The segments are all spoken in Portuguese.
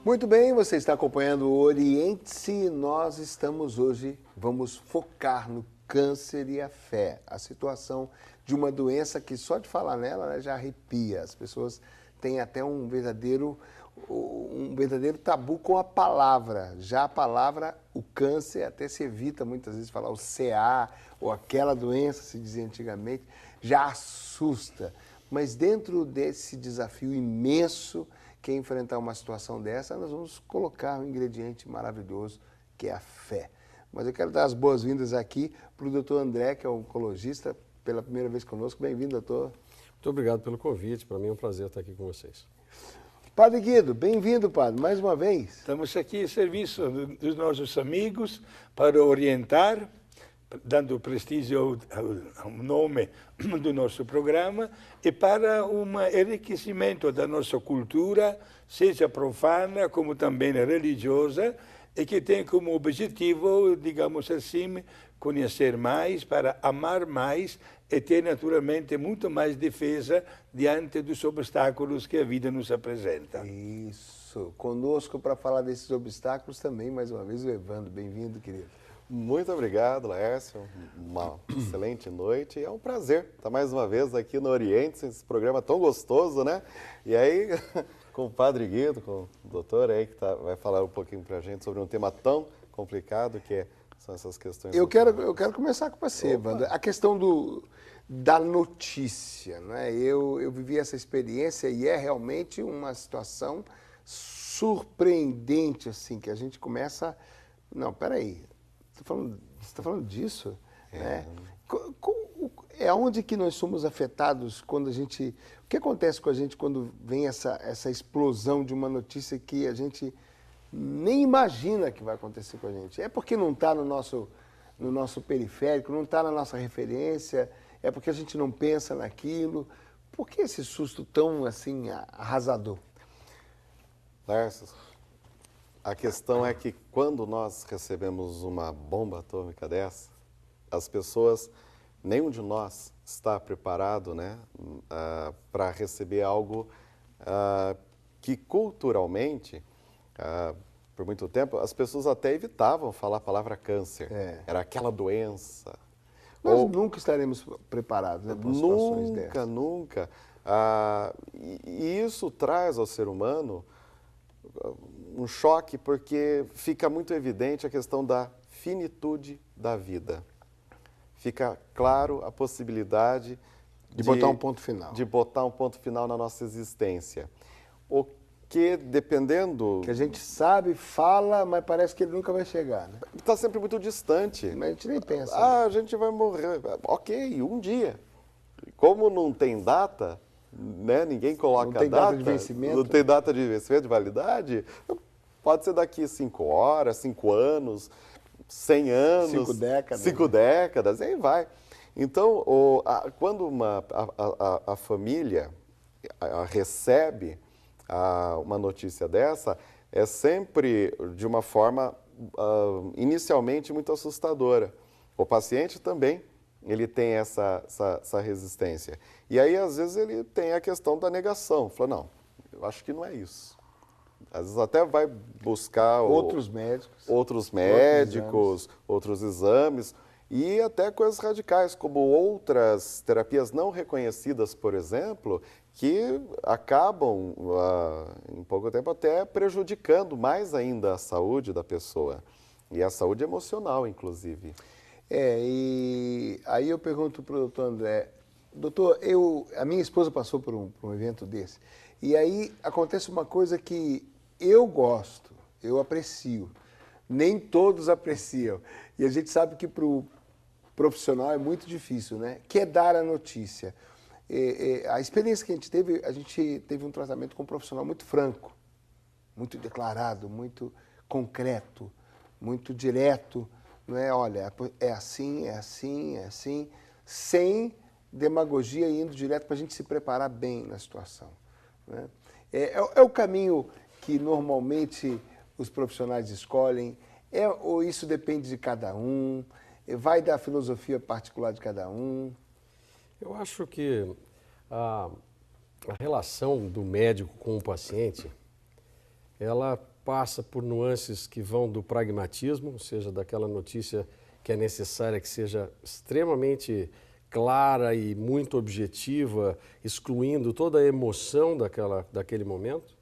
Muito bem, você está acompanhando o Oriente-se. Nós estamos hoje, vamos focar no câncer e a fé. A situação de uma doença que só de falar nela, né, já arrepia. As pessoas têm até um verdadeiro tabu com a palavra. Já a palavra, o câncer, até se evita muitas vezes falar o CA ou aquela doença, se dizia antigamente, já assusta. Mas dentro desse desafio imenso que é enfrentar uma situação dessa, nós vamos colocar um ingrediente maravilhoso, que é a fé. Mas eu quero dar as boas-vindas aqui para o doutor André, que é oncologista, pela primeira vez conosco. Bem-vindo, doutor. Muito obrigado pelo convite, para mim é um prazer estar aqui com vocês. Padre Guido, bem-vindo, padre, mais uma vez. Estamos aqui a serviço dos nossos amigos para orientar, dando prestígio ao nome do nosso programa e para um enriquecimento da nossa cultura, seja profana como também religiosa, e que tem como objetivo, digamos assim, conhecer mais, para amar mais e ter naturalmente muito mais defesa diante dos obstáculos que a vida nos apresenta. Isso, conosco para falar desses obstáculos também, mais uma vez, o Evandro. Bem-vindo, querido. Muito obrigado, Laércio. Uma excelente noite. É um prazer estar mais uma vez aqui no Oriente, esse programa tão gostoso, né? E aí, com o Padre Guido, com o doutor aí, que vai falar um pouquinho para a gente sobre um tema tão complicado que são essas questões. Eu quero começar com você, Evandro. A questão da notícia, né? Eu vivi essa experiência e é realmente uma situação surpreendente, assim, que a gente começa... Não, peraí. Você está falando disso? Né? É onde que nós somos afetados quando a gente... O que acontece com a gente quando vem essa explosão de uma notícia que a gente nem imagina que vai acontecer com a gente? É porque não está no nosso periférico, não está na nossa referência, é porque a gente não pensa naquilo. Por que esse susto tão, assim, arrasador? Lércio, a questão é que quando nós recebemos uma bomba atômica dessa, as pessoas, nenhum de nós está preparado, né, para receber algo que culturalmente, por muito tempo, as pessoas até evitavam falar a palavra câncer. Era aquela doença. Nós nunca estaremos preparados, né, para situações dessas. Nunca. E isso traz ao ser humano um choque, porque fica muito evidente a questão da finitude da vida. Fica claro a possibilidade de botar um ponto final. De botar um ponto final na nossa existência. O que, dependendo... Que a gente sabe, fala, mas parece que ele nunca vai chegar, né? Está sempre muito distante. Mas a gente nem pensa. A gente vai morrer. Ok, um dia. Como não tem data, né? Ninguém coloca não tem data de vencimento. Não tem data de vencimento, de validade. Pode ser daqui 5 horas, 5 anos, 100 anos. 5 décadas. 5 décadas, aí vai. Então, quando a família recebe uma notícia dessa, é sempre de uma forma inicialmente muito assustadora. O paciente também, ele tem essa resistência. E aí, às vezes, ele tem a questão da negação. Fala, não, eu acho que não é isso. Às vezes até vai buscar outros médicos, outros exames e até coisas radicais, como outras terapias não reconhecidas, por exemplo, que acabam, em pouco tempo, até prejudicando mais ainda a saúde da pessoa. E a saúde emocional, inclusive. E aí eu pergunto para o doutor André, doutor, a minha esposa passou por um evento desse, e aí acontece uma coisa que eu gosto, eu aprecio, nem todos apreciam, e a gente sabe que para o profissional é muito difícil, né? Que é dar a notícia. A experiência que a gente teve um tratamento com um profissional muito franco, muito declarado, muito concreto, muito direto, não é? Olha, é assim, é assim, é assim, sem demagogia, indo direto para a gente se preparar bem na situação, né? É o caminho que normalmente os profissionais escolhem, ou isso depende de cada um, vai da filosofia particular de cada um? Eu acho que a relação do médico com o paciente, ela passa por nuances que vão do pragmatismo, ou seja, daquela notícia que é necessária que seja extremamente clara e muito objetiva, excluindo toda a emoção daquele momento.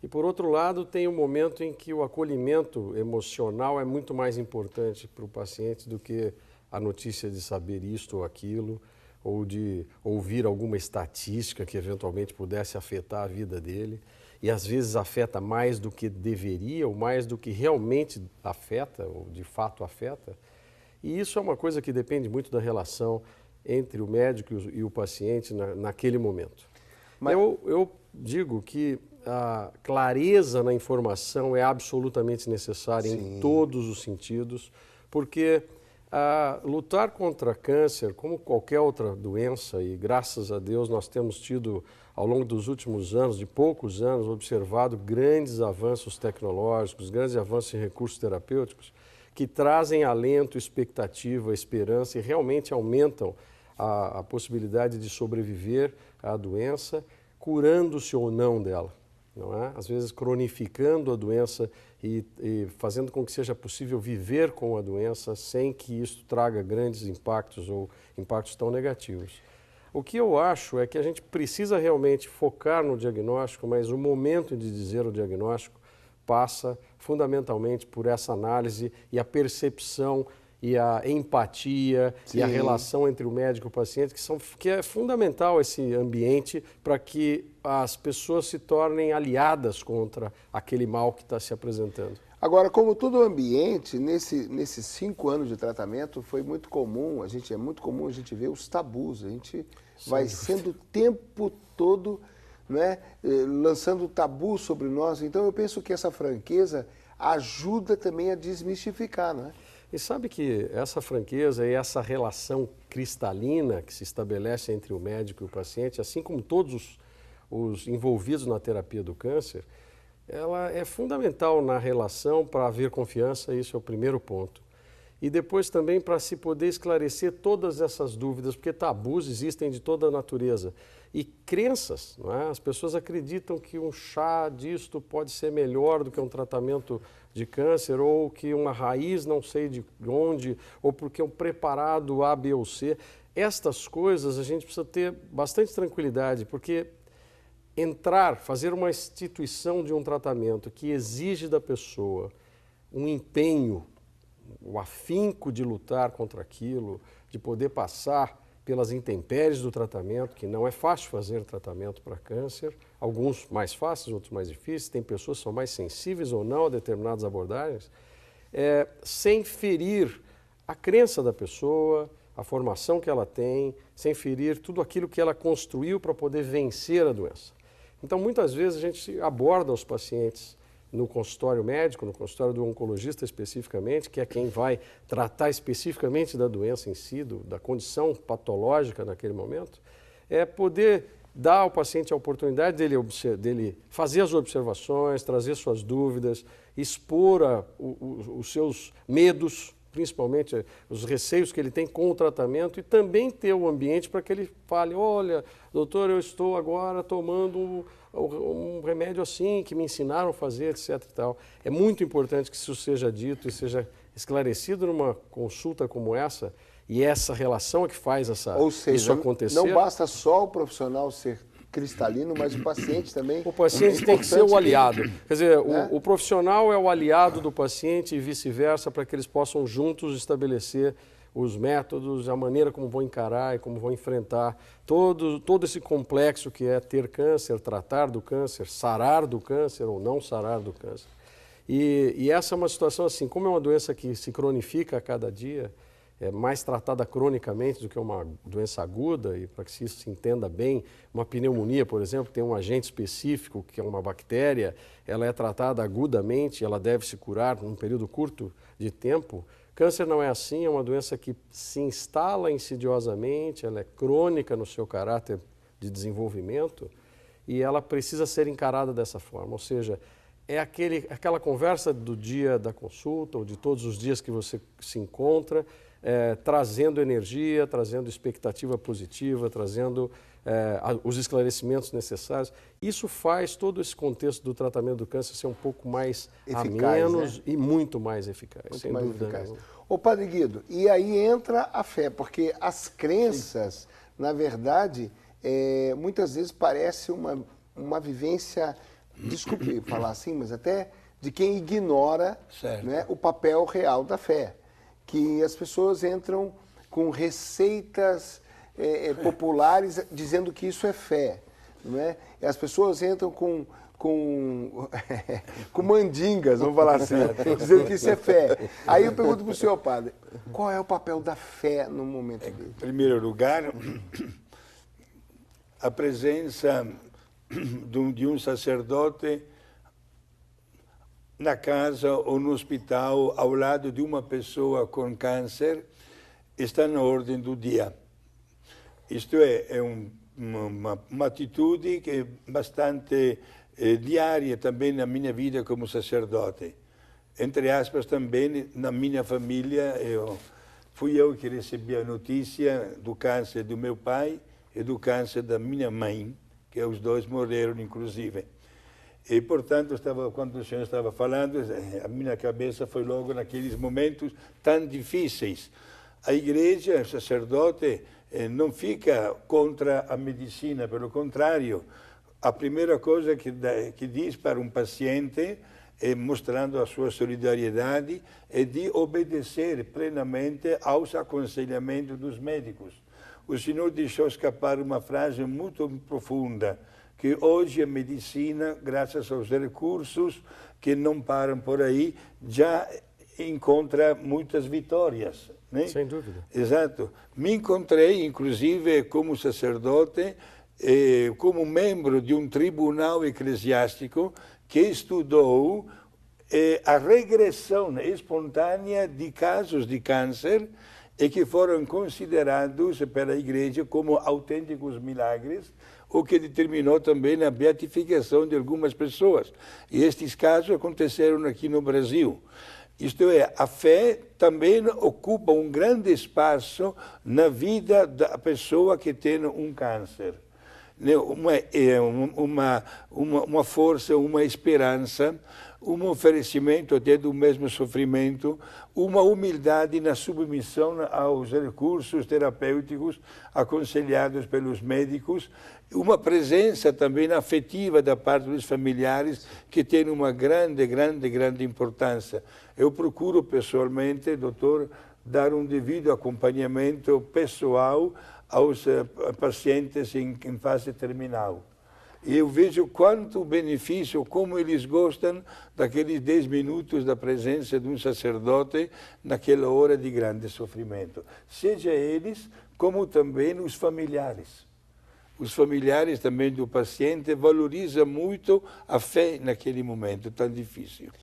E, por outro lado, tem um momento em que o acolhimento emocional é muito mais importante para o paciente do que a notícia de saber isto ou aquilo, ou de ouvir alguma estatística que eventualmente pudesse afetar a vida dele. E, às vezes, afeta mais do que deveria, ou mais do que realmente afeta, ou de fato afeta. E isso é uma coisa que depende muito da relação entre o médico e o paciente naquele momento. Mas eu digo que a clareza na informação é absolutamente necessária em todos os sentidos, porque lutar contra câncer, como qualquer outra doença, e graças a Deus nós temos tido, ao longo dos últimos anos, de poucos anos, observado grandes avanços tecnológicos, grandes avanços em recursos terapêuticos, que trazem alento, expectativa, esperança e realmente aumentam a possibilidade de sobreviver à doença, curando-se ou não dela, não é? Às vezes cronificando a doença e fazendo com que seja possível viver com a doença sem que isso traga grandes impactos ou impactos tão negativos. O que eu acho é que a gente precisa realmente focar no diagnóstico, mas o momento de dizer o diagnóstico passa fundamentalmente por essa análise e a percepção e a empatia e a relação entre o médico e o paciente, que é fundamental esse ambiente para que as pessoas se tornem aliadas contra aquele mal que está se apresentando. Agora, como todo ambiente, nesses 5 anos de tratamento, foi muito comum, é muito comum a gente ver os tabus, a gente vai sendo o tempo todo, né, lançando tabu sobre nós. Então eu penso que essa franqueza ajuda também a desmistificar, não é? E sabe que essa franqueza e essa relação cristalina que se estabelece entre o médico e o paciente, assim como todos os envolvidos na terapia do câncer, ela é fundamental na relação para haver confiança, isso é o primeiro ponto. E depois também para se poder esclarecer todas essas dúvidas, porque tabus existem de toda a natureza. E crenças, não é? As pessoas acreditam que um chá disto pode ser melhor do que um tratamento de câncer, ou que uma raiz não sei de onde, ou porque um preparado A, B ou C. Estas coisas a gente precisa ter bastante tranquilidade, porque fazer uma instituição de um tratamento que exige da pessoa um empenho, o afinco de lutar contra aquilo, de poder passar pelas intempéries do tratamento, que não é fácil fazer tratamento para câncer, alguns mais fáceis, outros mais difíceis, tem pessoas que são mais sensíveis ou não a determinadas abordagens, sem ferir a crença da pessoa, a formação que ela tem, sem ferir tudo aquilo que ela construiu para poder vencer a doença. Então, muitas vezes a gente aborda os pacientes no consultório médico, no consultório do oncologista especificamente, que é quem vai tratar especificamente da doença em si, da condição patológica naquele momento, é poder dar ao paciente a oportunidade dele fazer as observações, trazer suas dúvidas, expor os seus medos, principalmente os receios que ele tem com o tratamento, e também ter o ambiente para que ele fale: olha, doutor, eu estou agora tomando um remédio assim, que me ensinaram a fazer, etc. e tal. É muito importante que isso seja dito e seja esclarecido numa consulta como essa, e essa relação é que faz isso acontecer. Não basta só o profissional ser cristalino, mas o paciente também. O paciente tem que ser o aliado. Quer dizer, o profissional é o aliado do paciente e vice-versa, para que eles possam juntos estabelecer os métodos, a maneira como vão encarar e como vão enfrentar todo esse complexo que é ter câncer, tratar do câncer, sarar do câncer ou não sarar do câncer. E essa é uma situação assim, como é uma doença que se cronifica a cada dia, é mais tratada cronicamente do que uma doença aguda, e para que isso se entenda bem, uma pneumonia, por exemplo, tem um agente específico, que é uma bactéria, ela é tratada agudamente, ela deve se curar num período curto de tempo. Câncer não é assim, é uma doença que se instala insidiosamente, ela é crônica no seu caráter de desenvolvimento, e ela precisa ser encarada dessa forma, ou seja, é aquela conversa do dia da consulta, ou de todos os dias que você se encontra, trazendo energia, trazendo expectativa positiva, trazendo os esclarecimentos necessários. Isso faz todo esse contexto do tratamento do câncer ser um pouco mais Eficaz, ameno, né? E muito mais eficaz, Muito sem mais dúvida eficaz. nenhuma. Ô, Padre Guido, e aí entra a fé, porque as crenças, na verdade, muitas vezes parece uma vivência, desculpe falar assim, mas até de quem ignora, né, o papel real da fé. Que as pessoas entram com receitas populares dizendo que isso é fé. Não é? E as pessoas entram com mandingas, vamos falar assim, dizendo que isso é fé. Aí eu pergunto para o senhor, padre, qual é o papel da fé no momento dele? Em primeiro lugar, a presença de um sacerdote na casa ou no hospital ao lado de uma pessoa com câncer está na ordem do dia. Isto é uma atitude que é bastante diária também na minha vida como sacerdote. Entre aspas, também na minha família, fui eu que recebi a notícia do câncer do meu pai e do câncer da minha mãe, que os dois morreram, inclusive. E, portanto, quando o senhor estava falando, a minha cabeça foi logo naqueles momentos tão difíceis. A igreja, o sacerdote, não fica contra a medicina, pelo contrário. A primeira coisa que diz para um paciente, mostrando a sua solidariedade, é de obedecer plenamente aos aconselhamentos dos médicos. O senhor deixou escapar uma frase muito profunda, que hoje a medicina, graças aos recursos que não param por aí, já encontra muitas vitórias. Né? Sem dúvida. Exato. Me encontrei, inclusive, como sacerdote, como membro de um tribunal eclesiástico que estudou a regressão espontânea de casos de câncer e que foram considerados pela Igreja como autênticos milagres, o que determinou também a beatificação de algumas pessoas. E estes casos aconteceram aqui no Brasil. Isto é, a fé também ocupa um grande espaço na vida da pessoa que tem um câncer. Uma força, uma esperança, um oferecimento até do mesmo sofrimento, uma humildade na submissão aos recursos terapêuticos aconselhados pelos médicos, uma presença também afetiva da parte dos familiares que tem uma grande importância. Eu procuro pessoalmente, doutor, dar um devido acompanhamento pessoal aos pacientes em fase terminal. E eu vejo quanto benefício, como eles gostam daqueles 10 minutos da presença de um sacerdote naquela hora de grande sofrimento. Seja eles, como também os familiares. Os familiares também do paciente valorizam muito a fé naquele momento tão difícil.